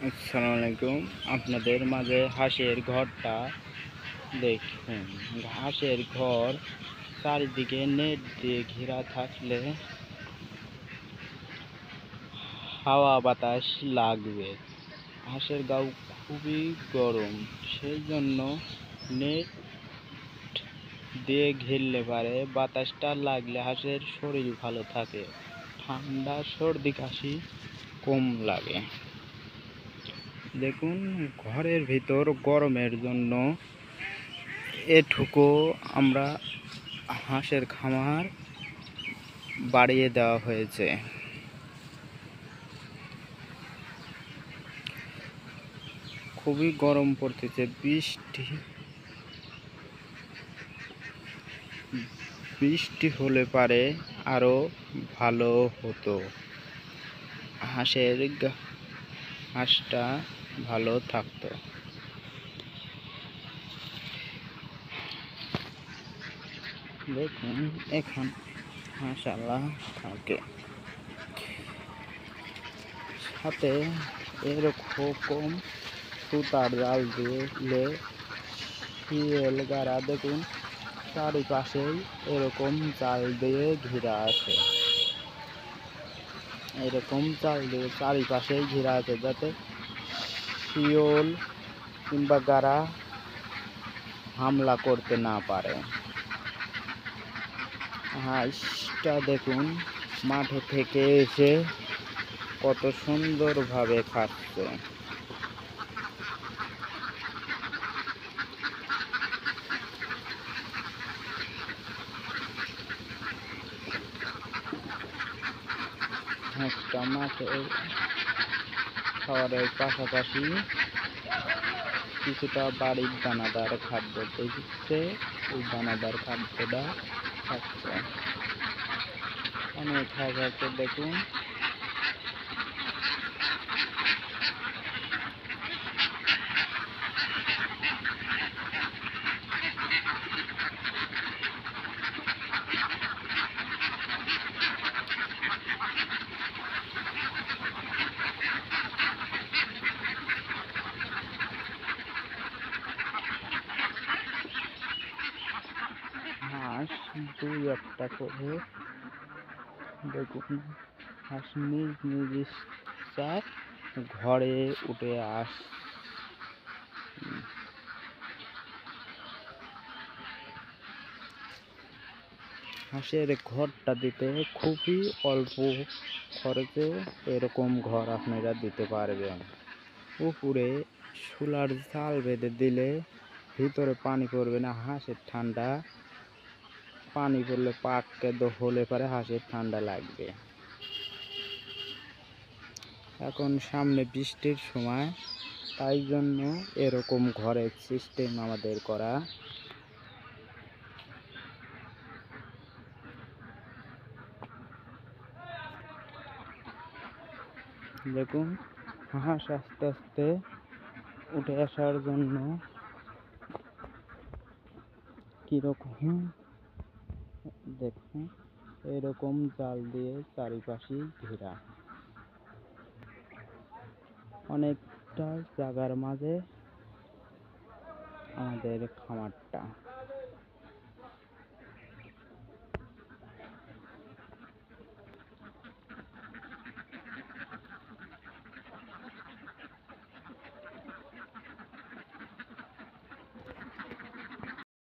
আসসালামু আলাইকুম। আপনাদের মাঝে হাঁসের ঘরটা দেখুন। হাঁসের ঘর চারিদিকে নেট দিয়ে ঘেরা থাকলে হাওয়া বাতাস লাগবে। হাঁসের গাও খুবই গরম, সেই জন্য নেট দিয়ে ঘিরলে পারে বাতাসটা লাগলে হাঁসের শরীর ভালো থাকে, ঠান্ডা সর্দি কাশি কম লাগে। দেখুন, ঘরের ভিতর গরমের জন্য এটুকু আমরা হাঁসের খামার বাড়িয়ে দেওয়া হয়েছে। খুবই গরম পড়তেছে, বৃষ্টি হলে পারে আরো ভালো হতো, হাঁসটা ভালো থাকতো। দেখুন, এখন মাশাআল্লাহ থাকে। সাথে এরকম সুতার জাল দিয়ে শিয়াল গাড়া, দেখুন চারিপাশেই এরকম জাল দিয়ে ঘেরা আছে। এরকম জাল দিয়ে চারিপাশেই ঘেরা আছে, যাতে শিয়াল কিংবা গাড়া হামলা করতে না পারে। হাঁসটা দেখুন মাঠে থেকে এসে কত সুন্দরভাবে খাচ্ছে। হাঁসটা মাঠে খাবারের পাশাপাশি কিছুটা বাড়ির দানাদার খাদ্য দিচ্ছে, ওই দানাদার খাদ্যটা খাচ্ছে। অনেক হাঁস আছে দেখুন। হাঁস দুই একটা করে দেখুন, হাঁস নিজ নিজ ইচ্ছায় ঘরে উঠে হাঁসের ঘরটা দিতে খুবই অল্প খরচে এরকম ঘর আপনারা দিতে পারবেন। উপরে সোলার জাল বেঁধে দিলে ভিতরে পানি পড়বে না, হাঁসের ঠান্ডা পানি পড়লে পাককে হলে পরে হাঁসের ঠান্ডা লাগবে। এখন সামনে বৃষ্টির সময়, তাই জন্য এরকম ঘরের সিস্টেম আমাদের করা। দেখুন, হাঁস আস্তে আস্তে উঠে আসার জন্য কিরকম দেখুন, এরকম জাল দিয়ে চারিপাশে ঘেরা। অনেকটা জায়গার মাঝে আমাদের খামারটা।